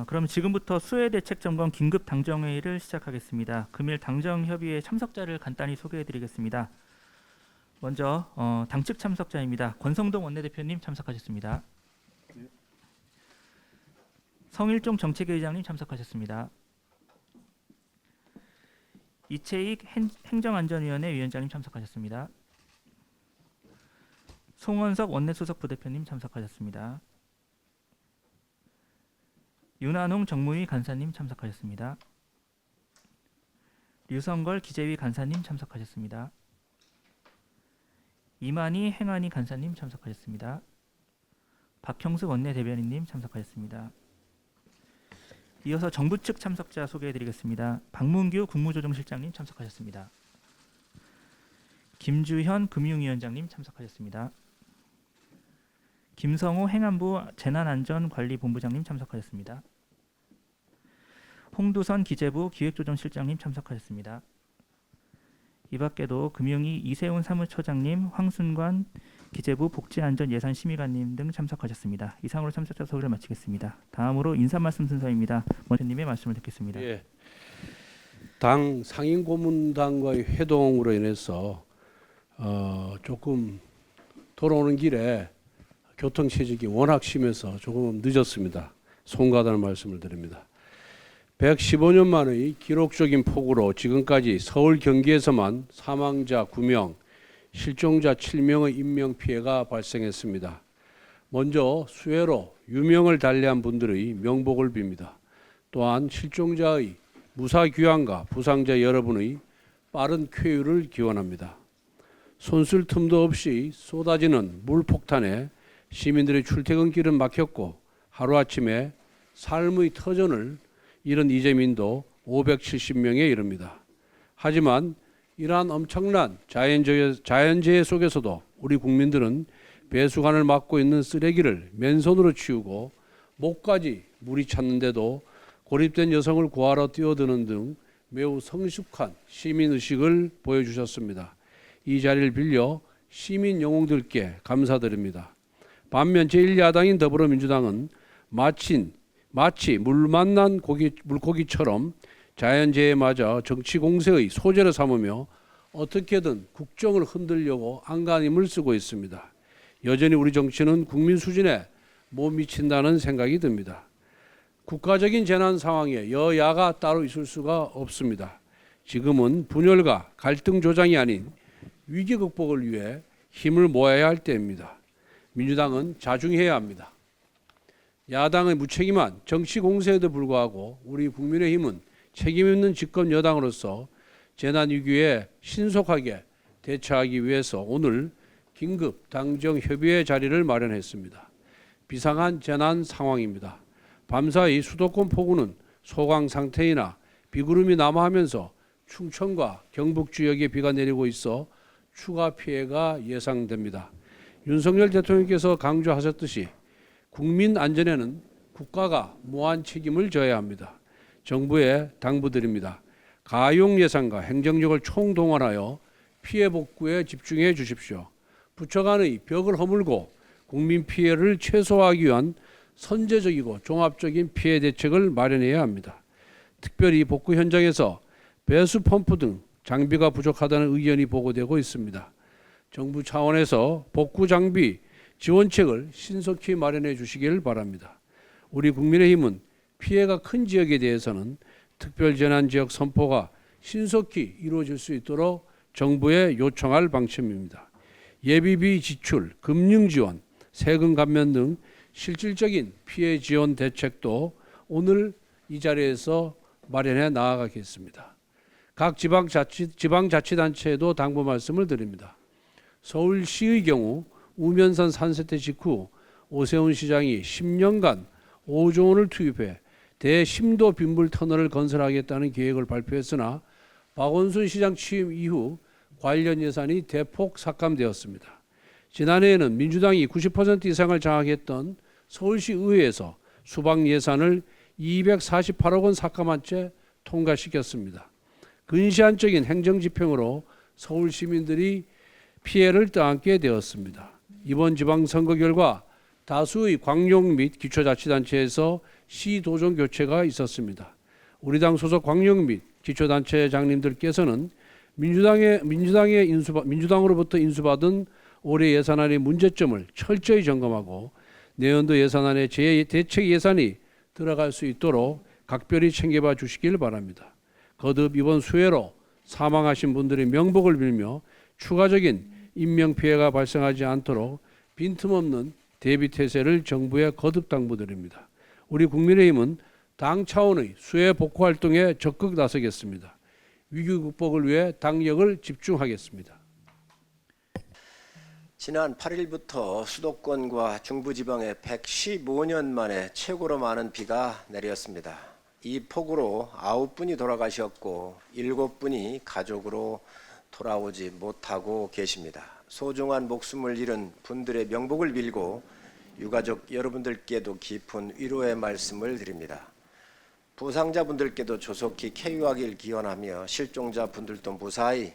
그럼 지금부터 수해대책점검 긴급 당정회의를 시작하겠습니다. 금일 당정협의회 참석자를 간단히 소개해드리겠습니다. 먼저 당측 참석자입니다. 권성동 원내대표님 참석하셨습니다. 성일종 정책위의장님 참석하셨습니다. 이채익 행정안전위원회 위원장님 참석하셨습니다. 송원석 원내수석 부대표님 참석하셨습니다. 윤한홍 정무위 간사님 참석하셨습니다. 류성걸 기재위 간사님 참석하셨습니다. 이만희 행안위 간사님 참석하셨습니다. 박형수 원내대변인님 참석하셨습니다. 이어서 정부 측 참석자 소개해드리겠습니다. 박문규 국무조정실장님 참석하셨습니다. 김주현 금융위원장님 참석하셨습니다. 김성호 행안부 재난안전관리본부장님 참석하셨습니다. 홍두선 기재부 기획조정실장님 참석하셨습니다. 이 밖에도 금융위 이세훈 사무처장님, 황순관 기재부 복지안전예산심의관님 등 참석하셨습니다. 이상으로 참석자 소개를 마치겠습니다. 다음으로 인사말씀 순서입니다. 원장님의 말씀을 듣겠습니다. 예, 당 상임고문단과의 회동으로 인해서 조금 돌아오는 길에 교통체증이 워낙 심해서 조금 늦었습니다. 송가하다는 말씀을 드립니다. 115년 만의 기록적인 폭우로 지금까지 서울 경기에서만 사망자 9명, 실종자 7명의 인명피해가 발생했습니다. 먼저 수해로 유명을 달리한 분들의 명복을 빕니다. 또한 실종자의 무사귀환과 부상자 여러분의 빠른 쾌유를 기원합니다. 손쓸 틈도 없이 쏟아지는 물폭탄에 시민들의 출퇴근길은 막혔고 하루아침에 삶의 터전을 잃은 이재민도 570명에 이릅니다. 하지만 이러한 엄청난 자연재해 속에서도 우리 국민들은 배수관을 막고 있는 쓰레기를 맨손으로 치우고 목까지 물이 찼는데도 고립된 여성을 구하러 뛰어드는 등 매우 성숙한 시민의식을 보여주셨습니다. 이 자리를 빌려 시민 영웅들께 감사드립니다. 반면 제1야당인 더불어민주당은 마치 물 만난 물고기처럼 자연재해에 맞아 정치 공세의 소재를 삼으며 어떻게든 국정을 흔들려고 안간힘을 쓰고 있습니다. 여전히 우리 정치는 국민 수준에 못 미친다는 생각이 듭니다. 국가적인 재난 상황에 여야가 따로 있을 수가 없습니다. 지금은 분열과 갈등 조장이 아닌 위기 극복을 위해 힘을 모아야 할 때입니다. 민주당은 자중해야 합니다. 야당의 무책임한 정치 공세에도 불구하고 우리 국민의힘은 책임있는 집권 여당으로서 재난위기에 신속하게 대처하기 위해서 오늘 긴급 당정협의회 자리를 마련했습니다. 비상한 재난 상황입니다. 밤사이 수도권 폭우는 소강 상태이나 비구름이 남하하면서 충청과 경북 지역에 비가 내리고 있어 추가 피해가 예상됩니다. 윤석열 대통령께서 강조하셨듯이 국민 안전에는 국가가 무한 책임을 져야 합니다. 정부에 당부드립니다. 가용 예산과 행정력을 총동원하여 피해 복구에 집중해 주십시오. 부처 간의 벽을 허물고 국민 피해를 최소화하기 위한 선제적이고 종합적인 피해 대책을 마련해야 합니다. 특별히 복구 현장에서 배수 펌프 등 장비가 부족하다는 의견이 보고되고 있습니다. 정부 차원에서 복구 장비 지원책을 신속히 마련해 주시길 바랍니다. 우리 국민의힘은 피해가 큰 지역에 대해서는 특별재난지역 선포가 신속히 이루어질 수 있도록 정부에 요청할 방침입니다. 예비비 지출, 금융지원, 세금 감면 등 실질적인 피해 지원 대책도 오늘 이 자리에서 마련해 나아가겠습니다. 각 지방자치단체에도 당부 말씀을 드립니다. 서울시의 경우 우면산 산사태 직후 오세훈 시장이 10년간 5조 원을 투입해 대심도 빗물 터널을 건설하겠다는 계획을 발표했으나 박원순 시장 취임 이후 관련 예산이 대폭 삭감되었습니다. 지난해에는 민주당이 90% 이상을 장악했던 서울시 의회에서 수방 예산을 248억 원 삭감한 채 통과시켰습니다. 근시안적인 행정집행으로 서울 시민들이 피해를 떠안게 되었습니다. 이번 지방선거 결과 다수의 광역 및 기초자치단체에서 시도정 교체가 있었습니다. 우리 당 소속 광역 및 기초단체장님들께서는 민주당으로부터 인수받은 올해 예산안의 문제점을 철저히 점검하고 내년도 예산안에 대책 예산이 들어갈 수 있도록 각별히 챙겨봐 주시길 바랍니다. 거듭 이번 수해로 사망하신 분들의 명복을 빌며 추가적인 인명피해가 발생하지 않도록 빈틈없는 대비태세를 정부에 거듭 당부드립니다. 우리 국민의힘은 당 차원의 수해 복구 활동에 적극 나서겠습니다. 위기 극복을 위해 당력을 집중하겠습니다. 지난 8일부터 수도권과 중부지방에 115년 만에 최고로 많은 비가 내렸습니다. 이 폭우로 9분이 돌아가셨고 7분이 가족으로 돌아오지 못하고 계십니다. 소중한 목숨을 잃은 분들의 명복을 빌고 유가족 여러분들께도 깊은 위로의 말씀을 드립니다. 부상자분들께도 조속히 쾌유하길 기원하며 실종자분들도 무사히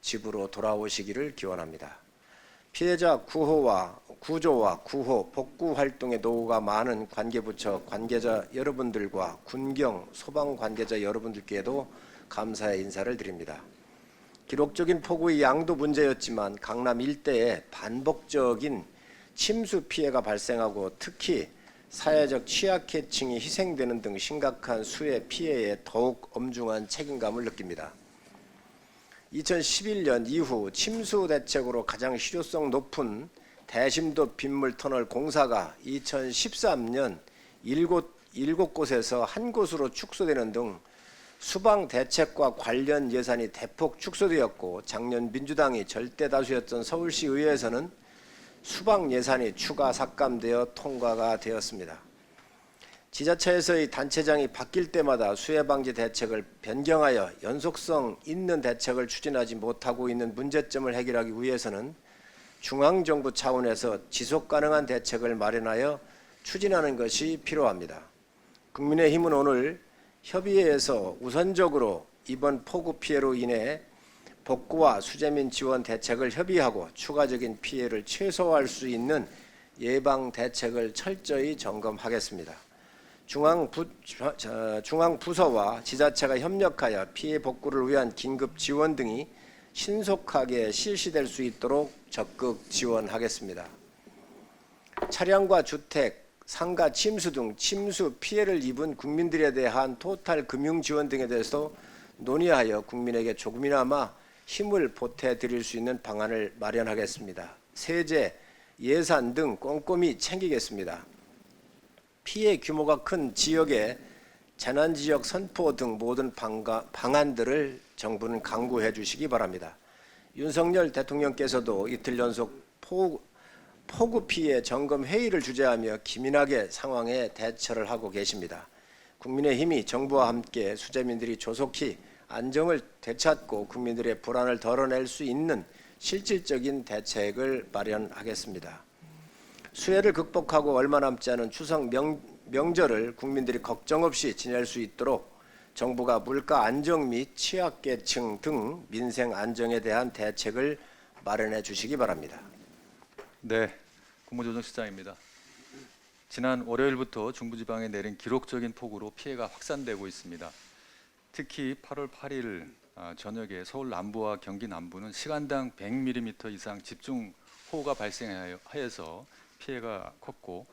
집으로 돌아오시기를 기원합니다. 피해자 구조와 구호, 복구 활동에 노고가 많은 관계부처 관계자 여러분들과 군경, 소방 관계자 여러분들께도 감사의 인사를 드립니다. 기록적인 폭우의 양도 문제였지만 강남 일대에 반복적인 침수 피해가 발생하고 특히 사회적 취약계층이 희생되는 등 심각한 수해 피해에 더욱 엄중한 책임감을 느낍니다. 2011년 이후 침수 대책으로 가장 실효성 높은 대심도 빗물 터널 공사가 2013년 7곳에서 한 곳으로 축소되는 등 수방 대책과 관련 예산이 대폭 축소되었고 작년 민주당이 절대 다수였던 서울시의회에서는 수방 예산이 추가 삭감되어 통과가 되었습니다. 지자체에서의 단체장이 바뀔 때마다 수해 방지 대책을 변경하여 연속성 있는 대책을 추진하지 못하고 있는 문제점을 해결하기 위해서는 중앙정부 차원에서 지속 가능한 대책을 마련하여 추진하는 것이 필요합니다. 국민의힘은 오늘 협의회에서 우선적으로 이번 폭우 피해로 인해 복구와 수재민 지원 대책을 협의하고 추가적인 피해를 최소화할 수 있는 예방 대책을 철저히 점검하겠습니다. 중앙부서와 지자체가 협력하여 피해 복구를 위한 긴급 지원 등이 신속하게 실시될 수 있도록 적극 지원하겠습니다. 차량과 주택, 상가 침수 등 침수 피해를 입은 국민들에 대한 토탈 금융 지원 등에 대해서 논의하여 국민에게 조금이나마 힘을 보태드릴 수 있는 방안을 마련하겠습니다. 세제, 예산 등 꼼꼼히 챙기겠습니다. 피해 규모가 큰 지역에 재난지역 선포 등 모든 방안들을 정부는 강구해 주시기 바랍니다. 윤석열 대통령께서도 이틀 연속 폭우 피해 점검 회의를 주재하며 기민하게 상황에 대처를 하고 계십니다. 국민의힘이 정부와 함께 수재민들이 조속히 안정을 되찾고 국민들의 불안을 덜어낼 수 있는 실질적인 대책을 마련하겠습니다. 수해를 극복하고 얼마 남지 않은 추석 명절을 국민들이 걱정 없이 지낼 수 있도록 정부가 물가 안정 및 취약계층 등 민생 안정에 대한 대책을 마련해 주시기 바랍니다. 네, 국무조정실장입니다. 지난 월요일부터 중부지방에 내린 기록적인 폭우로 피해가 확산되고 있습니다. 특히 8월 8일 저녁에 서울 남부와 경기 남부는 시간당 100mm 이상 집중호우가 발생하여서 피해가 컸고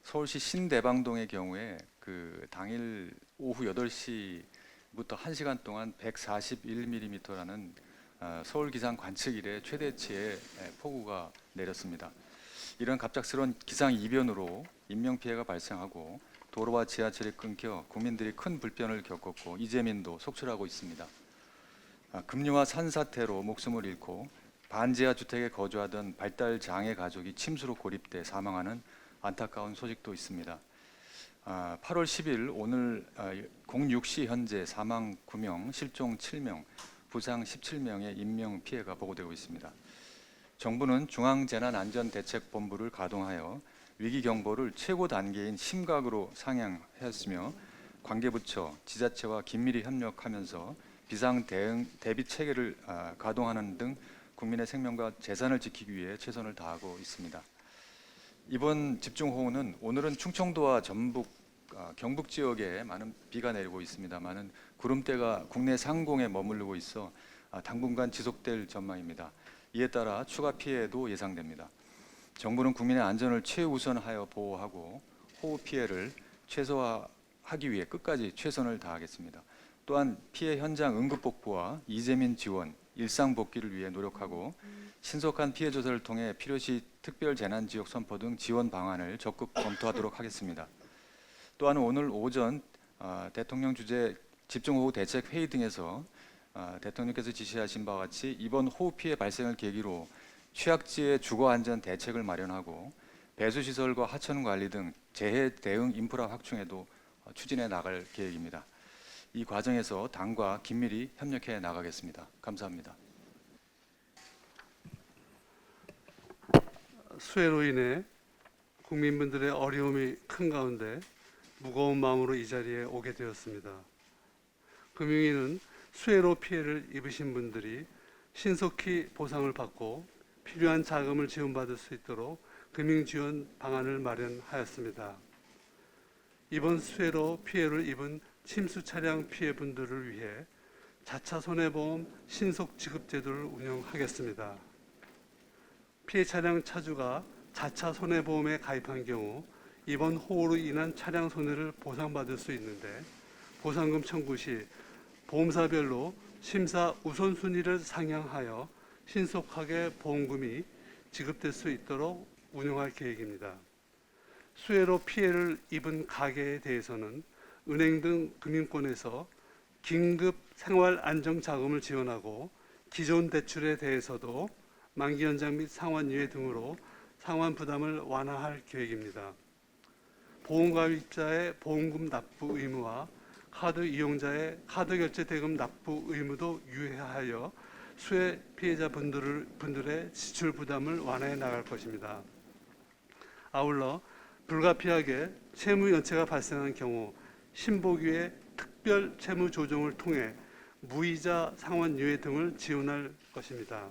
서울시 신대방동의 경우에 그 당일 오후 8시부터 1시간 동안 141mm라는 서울 기상 관측 이래 최대치의 폭우가 내렸습니다. 이런 갑작스러운 기상 이변으로 인명 피해가 발생하고 도로와 지하철이 끊겨 국민들이 큰 불편을 겪었고 이재민도 속출하고 있습니다. 급류와 산사태로 목숨을 잃고 반지하 주택에 거주하던 발달 장애 가족이 침수로 고립돼 사망하는 안타까운 소식도 있습니다. 8월 10일 오늘 06시 현재 사망 9명, 실종 7명, 부상 17명의 인명 피해가 보고되고 있습니다. 정부는 중앙재난안전대책본부를 가동하여 위기 경보를 최고 단계인 심각으로 상향하였으며 관계부처, 지자체와 긴밀히 협력하면서 비상 대응 대비 체계를 가동하는 등 국민의 생명과 재산을 지키기 위해 최선을 다하고 있습니다. 이번 집중호우는 오늘은 충청도와 전북, 경북 지역에 많은 비가 내리고 있습니다만은 구름대가 국내 상공에 머무르고 있어 당분간 지속될 전망입니다. 이에 따라 추가 피해도 예상됩니다. 정부는 국민의 안전을 최우선하여 보호하고 호우 피해를 최소화하기 위해 끝까지 최선을 다하겠습니다. 또한 피해 현장 응급 복구와 이재민 지원, 일상 복귀를 위해 노력하고 신속한 피해 조사를 통해 필요시 특별 재난 지역 선포 등 지원 방안을 적극 검토하도록 하겠습니다. 또한 오늘 오전 대통령 주재 집중호우 대책 회의 등에서 대통령께서 지시하신 바와 같이 이번 호우 피해 발생을 계기로 취약지의 주거 안전 대책을 마련하고 배수 시설과 하천 관리 등 재해 대응 인프라 확충에도 추진해 나갈 계획입니다. 이 과정에서 당과 긴밀히 협력해 나가겠습니다. 감사합니다. 수해로 인해 국민분들의 어려움이 큰 가운데 무거운 마음으로 이 자리에 오게 되었습니다. 금융위는 수해로 피해를 입으신 분들이 신속히 보상을 받고 필요한 자금을 지원받을 수 있도록 금융지원 방안을 마련하였습니다. 이번 수해로 피해를 입은 침수 차량 피해분들을 위해 자차 손해보험 신속 지급 제도를 운영하겠습니다. 피해 차량 차주가 자차 손해보험에 가입한 경우 이번 호우로 인한 차량 손해를 보상받을 수 있는데 보상금 청구 시 보험사별로 심사 우선순위를 상향하여 신속하게 보험금이 지급될 수 있도록 운영할 계획입니다. 수해로 피해를 입은 가계에 대해서는 은행 등 금융권에서 긴급 생활 안정 자금을 지원하고 기존 대출에 대해서도 만기 연장 및 상환 유예 등으로 상환 부담을 완화할 계획입니다. 보험 가입자의 보험금 납부 의무와 카드 이용자의 카드 결제 대금 납부 의무도 유예하여 수해 피해자 분들의 지출 부담을 완화해 나갈 것입니다. 아울러 불가피하게 채무 연체가 발생한 경우 신보기의 특별 채무 조정을 통해 무이자 상환 유예 등을 지원할 것입니다.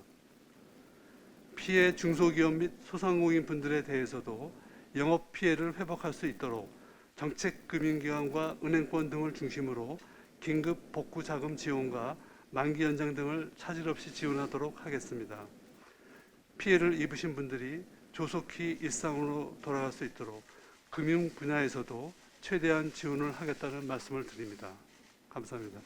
피해 중소기업 및 소상공인 분들에 대해서도 영업 피해를 회복할 수 있도록 정책금융기관과 은행권 등을 중심으로 긴급 복구 자금 지원과 만기 연장 등을 차질 없이 지원하도록 하겠습니다. 피해를 입으신 분들이 조속히 일상으로 돌아갈 수 있도록 금융 분야에서도 최대한 지원을 하겠다는 말씀을 드립니다. 감사합니다.